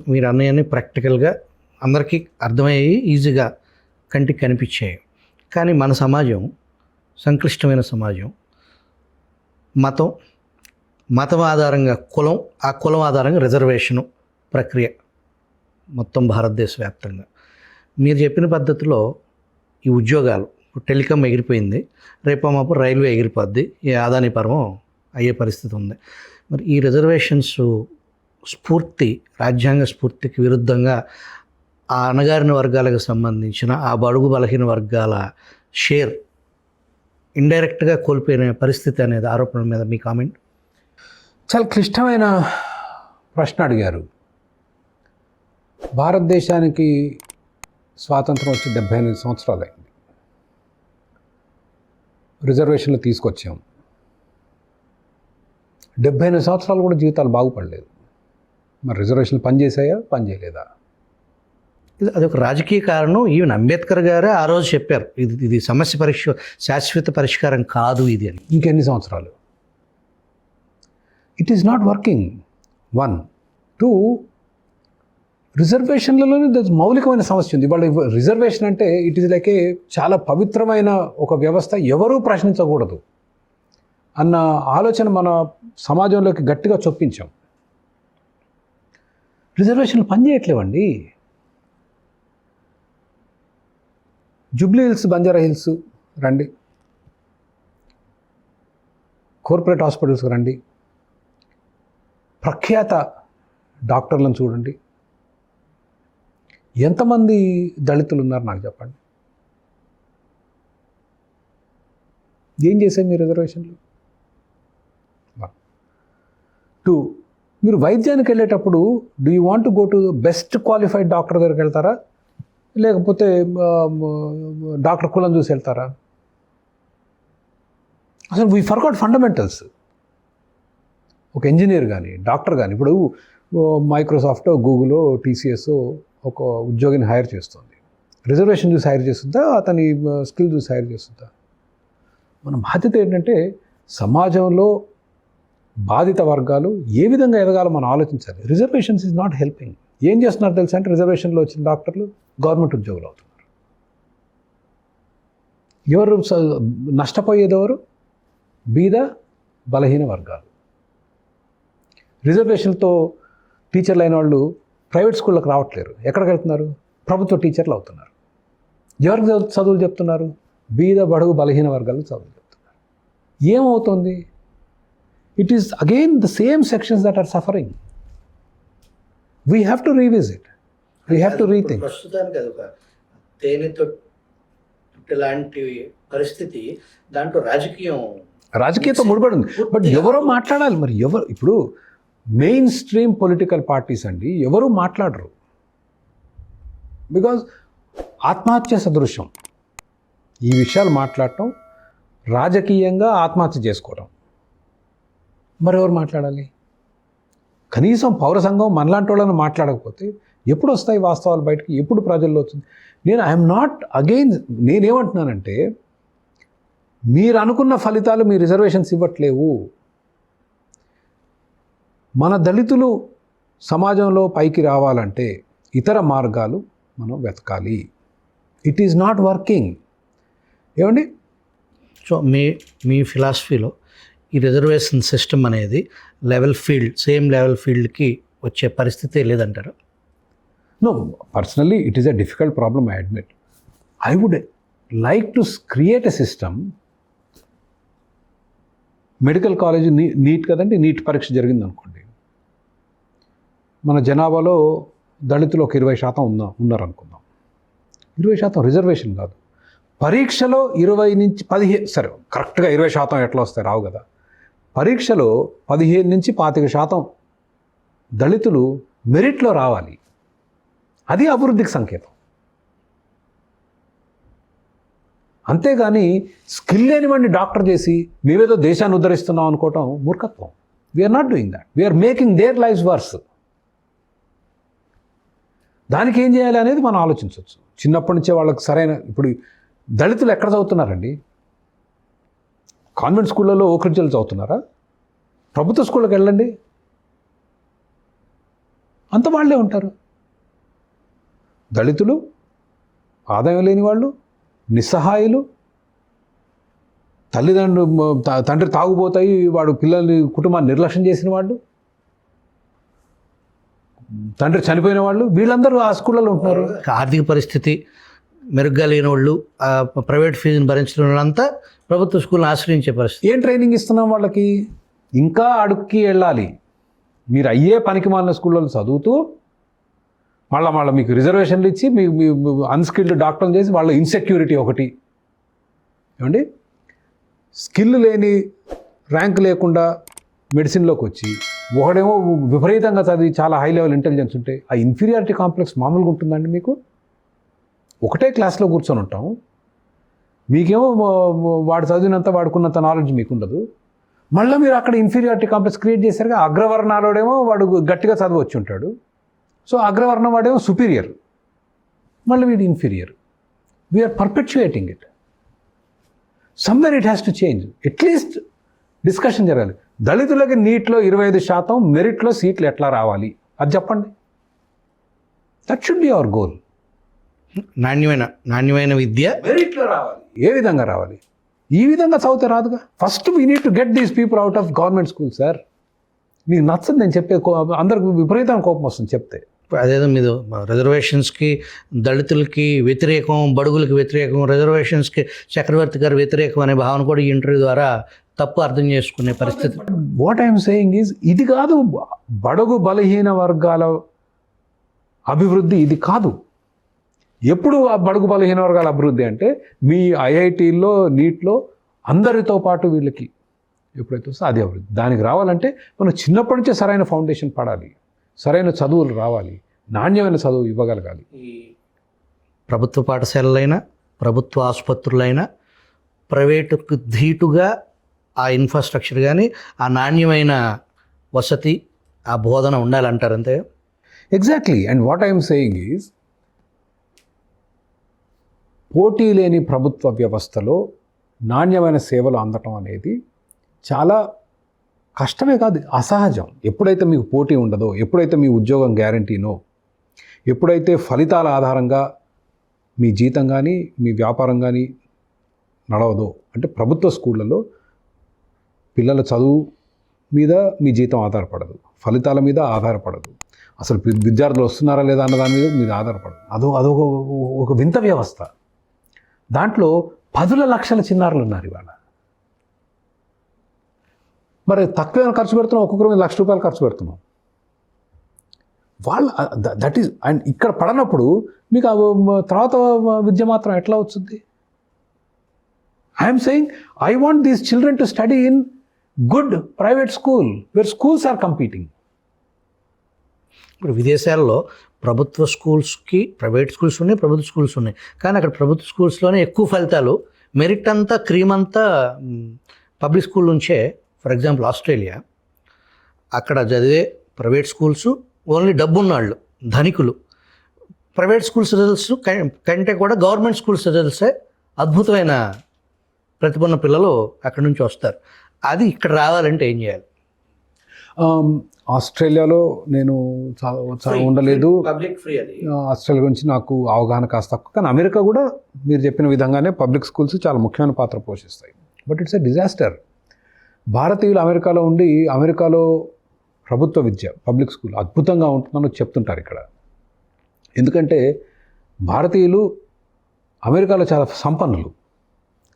మీరు అన్నయ్యని ప్రాక్టికల్గా అందరికీ అర్థమయ్యి ఈజీగా కంటికి కనిపించాయి. కానీ మన సమాజం సంక్లిష్టమైన సమాజం. మతం ఆధారంగా కులం, ఆ కులం ఆధారంగా రిజర్వేషను ప్రక్రియ మొత్తం భారతదేశ వ్యాప్తంగా. మీరు చెప్పిన పద్ధతిలో ఈ ఉద్యోగాలు టెలికాం ఎగిరిపోయింది, రేపు మాపు రైల్వే ఎగిరిపోద్ది, ఈ ఆదాని పర్వం అయ్యే పరిస్థితి ఉంది. మరి ఈ రిజర్వేషన్స్ స్ఫూర్తి, రాజ్యాంగ స్ఫూర్తికి విరుద్ధంగా ఆ అణగారిన వర్గాలకు సంబంధించిన ఆ బడుగు బలహీన వర్గాల షేర్ ఇండైరెక్ట్గా కోల్పోయిన పరిస్థితి అనేది ఆరోపణల మీద మీ కామెంట్? చాలా క్లిష్టమైన ప్రశ్న అడిగారు. భారతదేశానికి స్వాతంత్రం వచ్చి 78 సంవత్సరాలు అయింది. రిజర్వేషన్లు తీసుకొచ్చాం. 78 సంవత్సరాలు కూడా జీవితాలు బాగుపడలేదు. మరి రిజర్వేషన్లు పనిచేసాయా, పనిచేయలేదా? అదొక రాజకీయ కారణం. ఈవెన్ అంబేద్కర్ గారే ఆ రోజు చెప్పారు, ఇది సమస్య శాశ్వత పరిష్కారం కాదు ఇది అని. ఇంకెన్ని సంవత్సరాలు? It is not working. 1, 2, రిజర్వేషన్లలోనే మౌలికమైన సమస్య ఉంది. ఇవాళ రిజర్వేషన్ అంటే ఇట్ ఈస్ లైక్ చాలా పవిత్రమైన ఒక వ్యవస్థ, ఎవరూ ప్రశ్నించకూడదు అన్న ఆలోచన మన సమాజంలోకి గట్టిగా చొప్పించాం. రిజర్వేషన్లు పనిచేయట్లేవండి. జూబ్లీ హిల్స్, బంజారా హిల్స్ రండి, కార్పొరేట్ హాస్పిటల్స్కి రండి, ప్రఖ్యాత డాక్టర్లను చూడండి. ఎంతమంది దళితులు ఉన్నారు నాకు చెప్పండి. ఏం చేశారు మీ రిజర్వేషన్లు? 1, 2, మీరు వైద్యానికి వెళ్ళేటప్పుడు do you want to go to best qualified doctor దగ్గరికి వెళ్తారా, లేకపోతే డాక్టర్ కులం చూసి వెళ్తారా? అసలు వీ ఫర్గాట్ ఫండమెంటల్స్. ఒక ఇంజనీర్ కానీ, డాక్టర్ కానీ, ఇప్పుడు మైక్రోసాఫ్ట్, గూగుల్, టీసీఎస్ ఒక ఉద్యోగిని హైర్ చేస్తుంది. రిజర్వేషన్ చూసి హైర్ చేస్తుందా, అతని స్కిల్ చూసి హైర్ చేస్తుందా? మన బాధ్యత ఏంటంటే సమాజంలో బాధిత వర్గాలు ఏ విధంగా ఎదగాలో మనం ఆలోచించాలి. Reservations is not helping. ఏం చేస్తున్నారు తెలుసా అంటే, రిజర్వేషన్లో వచ్చిన డాక్టర్లు గవర్నమెంట్ ఉద్యోగులు అవుతున్నారు. ఎవరు నష్టపోయేది? ఎవరు? బీద బలహీన వర్గాలు. రిజర్వేషన్తో టీచర్లు అయిన వాళ్ళు ప్రైవేట్ స్కూళ్ళకి రావట్లేరు. ఎక్కడికి వెళ్తున్నారు? ప్రభుత్వ టీచర్లు అవుతున్నారు. ఎవరికి చదువులు చెప్తున్నారు? బీద బడుగు బలహీన వర్గాలకు చదువులు చెప్తున్నారు. ఏమవుతుంది? It is again the same sections that are suffering. We have to revisit, we have to rethink. ప్రస్తుతానికి అది ఒక తేనెతో ఇలాంటి పరిస్థితి, దాంట్లో రాజకీయంతో ముడిపడి ఉంది. బట్ ఎవరో మాట్లాడాలి. మరి ఎవరు? ఇప్పుడు మెయిన్ స్ట్రీమ్ పొలిటికల్ పార్టీస్ అండి ఎవరు మాట్లాడరు. బికాజ్ ఆత్మహత్య సదృశ్యం ఈ విషయాలు మాట్లాడటం, రాజకీయంగా ఆత్మహత్య చేసుకోవడం. మరెవరు మాట్లాడాలి? కనీసం పౌర సంఘం మనలాంటి వాళ్ళని మాట్లాడకపోతే ఎప్పుడు వస్తాయి వాస్తవాలు బయటకు? ఎప్పుడు ప్రజల్లో వచ్చింది? I'm not again. నేనేమంటున్నానంటే, మీరు అనుకున్న ఫలితాలు మీ రిజర్వేషన్స్ ఇవ్వట్లేవు. మన దళితులు సమాజంలో పైకి రావాలంటే ఇతర మార్గాలు మనం వెతకాలి. It is not working. ఏమండి? సో మీ ఫిలాసఫీలో ఈ రిజర్వేషన్ సిస్టమ్ అనేది సేమ్ లెవెల్ ఫీల్డ్కి వచ్చే పరిస్థితే లేదంటారు? No, personally it is a difficult problem, I admit. I would like to create a system. Medical college NEET కదండి, నీట్ పరీక్ష జరిగింది అనుకోండి, మన జనాభాలో దళితులు ఒక 20% ఉన్నారనుకుందాం. 20% రిజర్వేషన్ కాదు, పరీక్షలో 20 నుంచి 15, సరే కరెక్ట్గా 20% ఎట్లా వస్తాయి? రావు కదా. పరీక్షలో 15 నుంచి 25% దళితులు మెరిట్లో రావాలి. అది అభివృద్ధికి సంకేతం. అంతేగాని స్కిల్ లేనివాడిని డాక్టర్ చేసి మేమేదో దేశాన్ని ఉద్ధరిస్తున్నాం అనుకోవటం మూర్ఖత్వం. We are not doing that, we are making their lives worse. దానికి ఏం చేయాలి అనేది మనం ఆలోచించవచ్చు. చిన్నప్పటి నుంచే వాళ్ళకి సరైన, ఇప్పుడు దళితులు ఎక్కడ చదువుతున్నారండి? కాన్వెంట్ స్కూళ్ళలో ఓక్రిడ్జలు చదువుతున్నారా? ప్రభుత్వ స్కూళ్ళకి వెళ్ళండి, అంత వాళ్ళే ఉంటారు. దళితులు, ఆదాయం లేని వాళ్ళు, నిస్సహాయులు, తండ్రి తాగుపోతాయి, వాడు పిల్లల్ని కుటుంబాన్ని నిర్లక్ష్యం చేసిన వాళ్ళు, తండ్రి చనిపోయిన వాళ్ళు, వీళ్ళందరూ ఆ స్కూళ్ళలో ఉంటున్నారు. ఆర్థిక పరిస్థితి మెరుగ్గా లేని వాళ్ళు, ప్రైవేట్ ఫీజుని భరించిన వాళ్ళంతా ప్రభుత్వ స్కూల్ని ఆశ్రయించే పరిస్థితి. ఏం ట్రైనింగ్ ఇస్తున్నాం వాళ్ళకి? ఇంకా అడుక్కి వెళ్ళాలి. మీరు అయ్యే పనికి మాలిన స్కూళ్ళలో చదువుతూ మళ్ళీ మీకు రిజర్వేషన్లు ఇచ్చి మీ అన్స్కిల్డ్ డాక్టర్లు చేసి వాళ్ళ ఇన్సెక్యూరిటీ ఒకటి. ఏమండి, స్కిల్ లేని, ర్యాంక్ లేకుండా మెడిసిన్లోకి వచ్చి ఒకడేమో విపరీతంగా చదివి చాలా హై లెవెల్ ఇంటెలిజెన్స్ ఉంటే ఆ ఇన్ఫీరియారిటీ కాంప్లెక్స్ మామూలుగా ఉంటుందండి. మీకు ఒకటే క్లాస్లో కూర్చొని ఉంటాం, మీకేమో వాడు చదివినంత వాడుకున్నంత నాలెడ్జ్ మీకు ఉండదు. మళ్ళీ మీరు అక్కడ ఇన్ఫీరియారిటీ కాంప్లెక్స్ క్రియేట్ చేశారుగా. అగ్రవర్ణాలోడేమో వాడు గట్టిగా చదివి వచ్చి ఉంటాడు, సో అగ్రవర్ణం వాడేమో సుపీరియర్, మళ్ళీ వీడు inferior. We are perpetuating it. Somewhere it has to change. At least discussion జరగాలి. దళితులకి నీట్లో 25% మెరిట్లో సీట్లు ఎట్లా రావాలి అది చెప్పండి. That should be our goal. నాణ్యమైన విద్య మెరిట్లో రావాలి. ఏ విధంగా రావాలి? ఈ విధంగా చదివితే రాదుగా. First we need to get these people out of government school. Sir, మీకు నచ్చదు నేను చెప్పే, అందరికి విపరీతం కోపం వస్తుంది చెప్తే. అదేదో మీరు రిజర్వేషన్స్కి దళితులకి వ్యతిరేకం, బడుగులకి వ్యతిరేకం, రిజర్వేషన్స్కి చక్రవర్తి గారు వ్యతిరేకం అనే భావన కూడా ఈ ఇంటర్వ్యూ ద్వారా తప్పు అర్థం చేసుకునే పరిస్థితి. వాట్ ఐఎమ్ సేయింగ్ ఈజ్, ఇది కాదు బడుగు బలహీన వర్గాల అభివృద్ధి, ఇది కాదు. ఎప్పుడు ఆ బడుగు బలహీన వర్గాల అభివృద్ధి అంటే మీ ఐఐటీల్లో, నీట్లో అందరితో పాటు వీళ్ళకి ఎప్పుడైతే వస్తే అది అభివృద్ధి. దానికి రావాలంటే మనం చిన్నప్పటి నుంచే సరైన ఫౌండేషన్ పడాలి, సరైన చదువులు రావాలి, నాణ్యమైన చదువు ఇవ్వగలగాలి. ప్రభుత్వ పాఠశాలలైనా, ప్రభుత్వ ఆసుపత్రులైనా, ప్రైవేటుకు ధీటుగా ఆ ఇన్ఫ్రాస్ట్రక్చర్ కానీ, ఆ నాణ్యమైన వసతి, ఆ బోధన ఉండాలంటారు అంతే. Exactly. And what I'm saying is, పోటీ లేని ప్రభుత్వ వ్యవస్థలో నాణ్యమైన సేవలు అందటం అనేది చాలా కష్టమే కాదు, అసహజం. ఎప్పుడైతే మీకు పోటీ ఉండదో, ఎప్పుడైతే మీ ఉద్యోగం గ్యారంటీనో, ఎప్పుడైతే ఫలితాల ఆధారంగా మీ జీతం కానీ మీ వ్యాపారం కానీ నడవదో, అంటే ప్రభుత్వ స్కూళ్ళలో పిల్లల చదువు మీద మీ జీతం ఆధారపడదు, ఫలితాల మీద ఆధారపడదు, అసలు విద్యార్థులు వస్తున్నారా లేదా అన్న దాని మీద ఆధారపడదు. అదొక ఒక వింత వ్యవస్థ. దాంట్లో 10 లక్షల చిన్నారులు ఉన్నారు ఇవాళ. మరి తక్కువ ఖర్చు పెడుతున్నాం, ఒక్కొక్కరి మీద ₹1,00,000 ఖర్చు పెడుతున్నాం. వాళ్ళ దట్ ఈజ్. అండ్ ఇక్కడ పడనప్పుడు మీకు తర్వాత విద్య మాత్రం ఎట్లా వచ్చింది? I'm saying I want these children to study in good private school where schools are competing. ఇప్పుడు విదేశాల్లో ప్రభుత్వ స్కూల్స్కి ప్రైవేట్ స్కూల్స్ ఉన్నాయి, ప్రభుత్వ స్కూల్స్ ఉన్నాయి. కానీ అక్కడ ప్రభుత్వ స్కూల్స్లోనే ఎక్కువ ఫలితాలు, మెరిట్ అంతా, క్రీమ్ అంతా పబ్లిక్ స్కూల్ నుంచే. ఫర్ ఎగ్జాంపుల్ ఆస్ట్రేలియా, అక్కడ చదివే ప్రైవేట్ స్కూల్స్ ఓన్లీ డబ్బున్నాళ్ళు, ధనికులు. ప్రైవేట్ స్కూల్స్ రిజల్ట్స్ కంటే కూడా గవర్నమెంట్ స్కూల్స్ రిజల్ట్సే అద్భుతమైన ప్రతిభన్న పిల్లలు అక్కడి నుంచి వస్తారు. అది ఇక్కడ రావాలంటే ఏం చేయాలి? ఆస్ట్రేలియాలో నేను ఉండలేదు, పబ్లిక్ ఫ్రీ. అది ఆస్ట్రేలియా గురించి నాకు అవగాహన కాస్త తక్కువ. కానీ అమెరికా కూడా మీరు చెప్పిన విధంగానే పబ్లిక్ స్కూల్స్ చాలా ముఖ్యమైన పాత్ర పోషిస్తాయి. But it's a disaster. భారతీయులు అమెరికాలో ఉండి, అమెరికాలో ప్రభుత్వ విద్య, పబ్లిక్ స్కూల్ అద్భుతంగా ఉంటుందని చెప్తుంటారు ఇక్కడ. ఎందుకంటే భారతీయులు అమెరికాలో చాలా సంపన్నులు.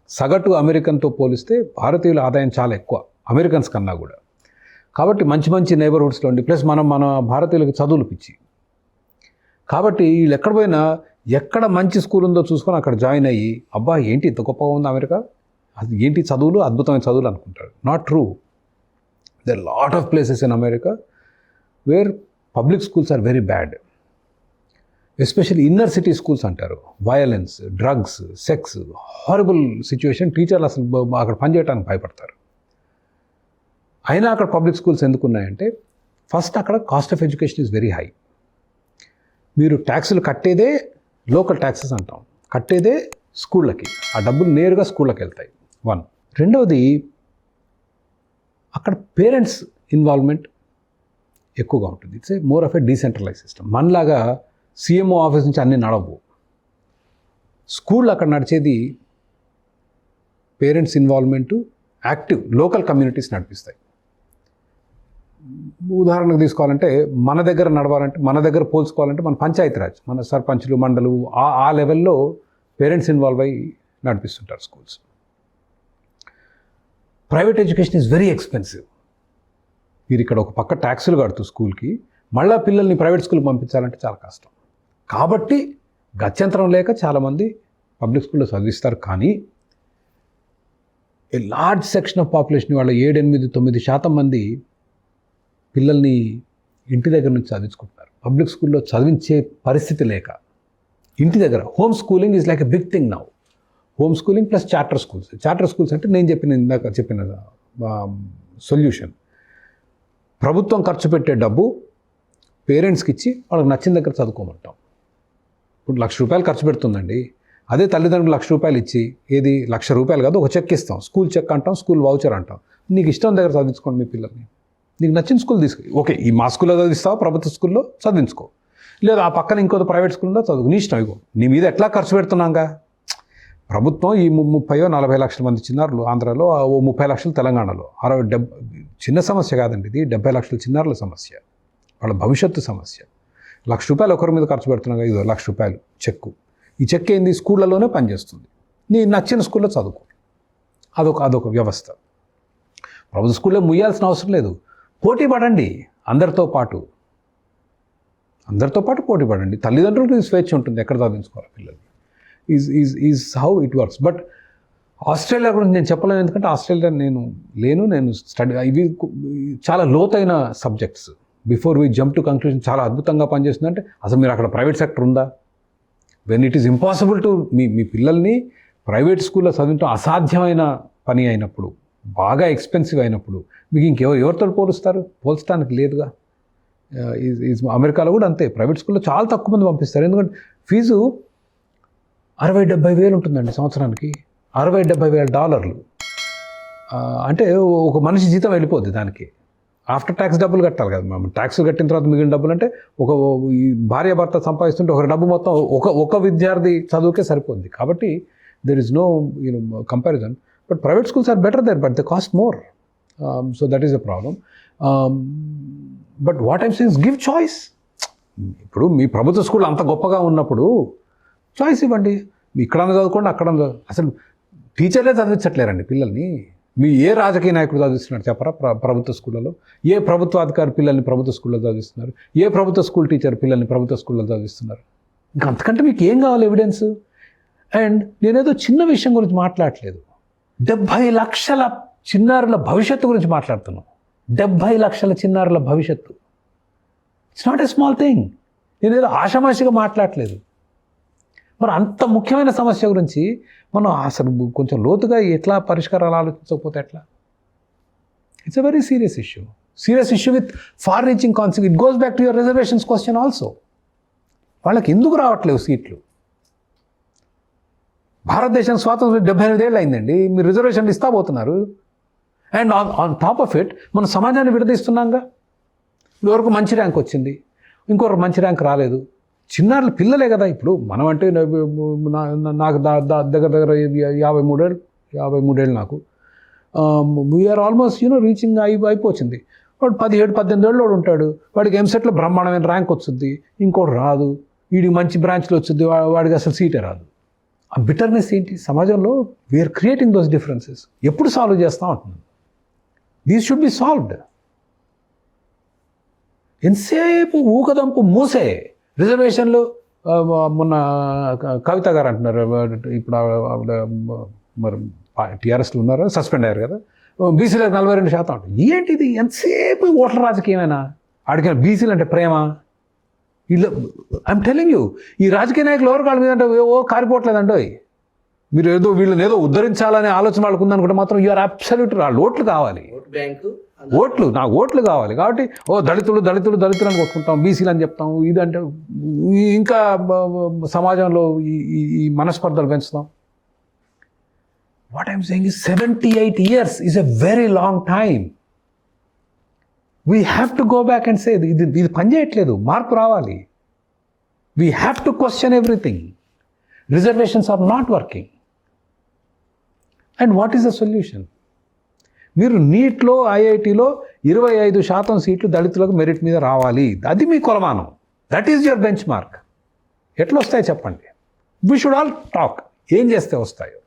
సగటు అమెరికన్తో పోలిస్తే భారతీయుల ఆదాయం చాలా ఎక్కువ అమెరికన్స్ కన్నా కూడా. కాబట్టి మంచి మంచి నైబర్హుడ్స్లో ఉండి, ప్లస్ మన భారతీయులకి చదువులు పిచ్చి. కాబట్టి వీళ్ళు ఎక్కడ పోయినా ఎక్కడ మంచి స్కూల్ ఉందో చూసుకొని అక్కడ జాయిన్ అయ్యి, అబ్బా ఏంటి ఇంత గొప్పగా ఉంది అమెరికా, అది ఏంటి చదువులు, అద్భుతమైన చదువులు అనుకుంటారు. Not true. There lot of places in America where public schools are very bad. Especially inner city schools అంటారు. Violence, drugs, sex, horrible situation. టీచర్లు అసలు అక్కడ పనిచేయడానికి భయపడతారు. అయినా అక్కడ పబ్లిక్ స్కూల్స్ ఎందుకు ఉన్నాయంటే, ఫస్ట్ అక్కడ cost of education is very high. మీరు ట్యాక్సులు కట్టేదే, లోకల్ ట్యాక్సెస్ అంటాం, కట్టేదే స్కూళ్ళకి. ఆ డబ్బులు నేరుగా స్కూళ్ళకి వెళ్తాయి. 1. రెండవది అక్కడ పేరెంట్స్ ఇన్వాల్వ్మెంట్ ఎక్కువగా ఉంటుంది. It's a more of a decentralise system. మనలాగా సీఎంఓ ఆఫీస్ నుంచి అన్నీ నడవు. స్కూల్ అక్కడ నడిచేది parents involvement, active local communities నడిపిస్తాయి. ఉదాహరణకు తీసుకోవాలంటే మన దగ్గర నడవాలంటే, మన దగ్గర పోల్చుకోవాలంటే మన పంచాయతీరాజ్, మన సర్పంచులు, మండలు ఆ లెవెల్లో పేరెంట్స్ ఇన్వాల్వ్ అయ్యి నడిపిస్తుంటారు schools. Private education is very expensive. మీరు ఇక్కడ ఒక పక్క ట్యాక్సులు కడుతూ స్కూల్కి, మళ్ళీ పిల్లల్ని ప్రైవేట్ స్కూల్కి పంపించాలంటే చాలా కష్టం. కాబట్టి గత్యంతరం లేక చాలామంది పబ్లిక్ స్కూల్లో చదివిస్తారు. కానీ a large section of population, వాళ్ళ 7-8-9% మంది పిల్లల్ని ఇంటి దగ్గర నుంచి చదివించుకుంటున్నారు. పబ్లిక్ స్కూల్లో చదివించే పరిస్థితి లేక ఇంటి దగ్గర home schooling is like a big thing now. Home schooling plus charter schools. Charter schools అంటే నేను ఇందాక చెప్పిన సొల్యూషన్. ప్రభుత్వం ఖర్చు పెట్టే డబ్బు పేరెంట్స్కి ఇచ్చి వాళ్ళకి నచ్చిన దగ్గర చదువుకోమంటాం. ఇప్పుడు ₹1,00,000 ఖర్చు పెడుతుందండి. అదే తల్లిదండ్రులు ₹1,00,000 ఇచ్చి, ఏది ₹1,00,000 కాదు, ఒక చెక్ ఇస్తాం, స్కూల్ చెక్ అంటాం, స్కూల్ వౌచర్ అంటాం. నీకు ఇష్టం దగ్గర చదివించుకోండి మీ పిల్లల్ని, నీకు నచ్చిన స్కూల్ తీసుకు. ఓకే, ఈ మా స్కూల్లో చదివిస్తావా, ప్రభుత్వ స్కూల్లో చదివించుకో, లేదా ఆ పక్కన ఇంకో ప్రైవేట్ స్కూల్లో చదువు, నీ ఇష్టం. ఇగో నీ మీద ఎట్లా ఖర్చు పెడుతున్నాగా ప్రభుత్వం. ఈ 30-40 లక్షల మంది చిన్నారులు ఆంధ్రాలో, ఓ 30 లక్షలు తెలంగాణలో, 60-70 చిన్న సమస్య కాదండి ఇది. 70 లక్షల చిన్నారుల సమస్య, వాళ్ళ భవిష్యత్తు సమస్య. ₹1,00,000 ఒకరి మీద ఖర్చు పెడుతున్నాగా, ఇదో ₹1,00,000 చెక్కు. ఈ చెక్ ఏంది, స్కూళ్ళలోనే పనిచేస్తుంది. నీ నచ్చిన స్కూల్లో చదువుకో. అదొక వ్యవస్థ. ప్రభుత్వ స్కూల్లో ముయ్యాల్సిన అవసరం లేదు. పోటీ పడండి అందరితో పాటు పోటీ పడండి. తల్లిదండ్రులకు స్వేచ్ఛ ఉంటుంది ఎక్కడ చదివించుకోవాలి పిల్లల్ని. Is how it works. But Australia గురించి నేను చెప్పలేను, ఎందుకంటే ఆస్ట్రేలియా నేను స్టడీ, ఇవి చాలా లోతైన subjects. Before we jump to conclusion, చాలా అద్భుతంగా పనిచేస్తుందంటే అసలు మీరు అక్కడ ప్రైవేట్ సెక్టర్ ఉందా? When it is impossible to మీ పిల్లల్ని ప్రైవేట్ స్కూల్లో చదివించడం అసాధ్యమైన పని అయినప్పుడు, బాగా ఎక్స్పెన్సివ్ అయినప్పుడు, మీకు ఎవరితో పోలుస్తారు? పోల్చడానికి లేదుగా. అమెరికాలో కూడా అంతే. ప్రైవేట్ స్కూల్లో చాలా తక్కువ మంది పంపిస్తారు. ఎందుకంటే ఫీజు $60,000-70,000 ఉంటుందండి సంవత్సరానికి. $60,000-70,000 అంటే ఒక మనిషి జీతం వెళ్ళిపోద్ది దానికి. ఆఫ్టర్ ట్యాక్స్ డబ్బులు కట్టాలి కదా. మనం ట్యాక్స్ కట్టిన తర్వాత మిగిలిన డబ్బులు అంటే ఈ భార్యాభర్త సంపాదిస్తుంటే ఒక డబ్బు మొత్తం ఒక విద్యార్థి చదువుకే సరిపోద్ది. కాబట్టి there is no comparison. But private schools are better there, but they cost more. So that is a problem. But what I'm saying is give choice. ఇప్పుడు మీ ప్రభుత్వ స్కూల్ అంత గొప్పగా ఉన్నప్పుడు చాయిస్ ఇవ్వండి. ఇక్కడన్నా చదువుకోండి, అక్కడ అసలు టీచర్లే చదివించట్లేరండి పిల్లల్ని. మీ ఏ రాజకీయ నాయకుడు చదివిస్తున్నారు చెప్పరా ప్రభుత్వ స్కూళ్ళలో? ఏ ప్రభుత్వ అధికారి పిల్లల్ని ప్రభుత్వ స్కూల్లో చదివిస్తున్నారు? ఏ ప్రభుత్వ స్కూల్ టీచర్ పిల్లల్ని ప్రభుత్వ స్కూల్లో చదివిస్తున్నారు? ఇంకా అంతకంటే మీకు ఏం కావాలి ఎవిడెన్స్? అండ్ నేనేదో చిన్న విషయం గురించి మాట్లాడట్లేదు. 70 లక్షల చిన్నారుల భవిష్యత్తు గురించి మాట్లాడుతున్నాం. 70 లక్షల చిన్నారుల భవిష్యత్తు. It's not a small thing. నేనేదో ఆషామాషిగా మాట్లాడట్లేదు. మరి అంత ముఖ్యమైన సమస్య గురించి మనం అసలు కొంచెం లోతుగా ఎట్లా పరిష్కారాలు ఆలోచించకపోతే ఎట్లా? It's a very serious issue with far reaching consequence. It goes back to your reservations question also. వాళ్ళకి ఎందుకు రావట్లేవు సీట్లు? భారతదేశానికి స్వాతంత్రం 78 ఏళ్ళు అయిందండి. మీరు రిజర్వేషన్లు ఇస్తా పోతున్నారు. And on top of it మన సమాజాన్ని విడదీస్తున్నాగా. ఇదివరకు మంచి ర్యాంక్ వచ్చింది, ఇంకొకరు మంచి ర్యాంక్ రాలేదు. చిన్నారులు పిల్లలే కదా. ఇప్పుడు మనం అంటే నాకు దగ్గర 53 ఏళ్ళు నాకు. వీఆర్ ఆల్మోస్ట్ రీచింగ్ అయిపోతుంది. వాడు 17-18 ఏళ్ళు ఉంటాడు. వాడికి ఎంసెట్లో బ్రహ్మాండమైన ర్యాంక్ వస్తుంది, ఇంకోటి రాదు. వీడికి మంచి బ్రాంచ్లో వచ్చింది, వాడికి అసలు సీటే రాదు. ఆ బిటర్నెస్ ఏంటి సమాజంలో? We are creating those differences. ఎప్పుడు సాల్వ్ చేస్తాం అంటున్నాను. These should be solved. ఎంతసేపు ఊకదంపు మూసే రిజర్వేషన్లు. మొన్న కవిత గారు అంటున్నారు, ఇప్పుడు ఆవిడ మరి టీఆర్ఎస్లో ఉన్నారు, సస్పెండ్ అయ్యారు కదా, బీసీలకు 42% అంటారు. ఏంటిది? ఎంతసేపు ఓట్ల రాజకీయమేనా? ఆడికి బీసీలు అంటే ప్రేమ? వీళ్ళు ఐఎమ్ టెలింగ్ యూ, ఈ రాజకీయ నాయకులు ఎవరు కాళ్ళ మీద అంటే కారిపోవట్లేదండో. మీరు వీళ్ళని ఏదో ఉద్ధరించాలనే ఆలోచన వాళ్ళకు ఉందనుకుంటే మాత్రం యూఆర్ అబ్సల్యూట్. వాళ్ళు ఓట్లు కావాలి, నాకు ఓట్లు కావాలి. కాబట్టి దళితులు అని కొట్టుకుంటాం, బీసీలు అని చెప్తాం. ఇదంటే ఇంకా సమాజంలో ఈ మనస్పర్ధలు పెంచుతాం. What I'm saying is 78 years is a very long time. We have to go back and say, ఇది పనిచేయట్లేదు, మార్పు రావాలి. We have to question everything. Reservations are not working. And what is the solution? మీరు నీట్లో ఐఐటిలో 25% సీట్లు దళితులకు merit మీద రావాలి, అది మీ కొలమానం. That is your bench mark. ఎట్లా వస్తాయి చెప్పండి. We should all talk. ఏం చేస్తే వస్తాయో.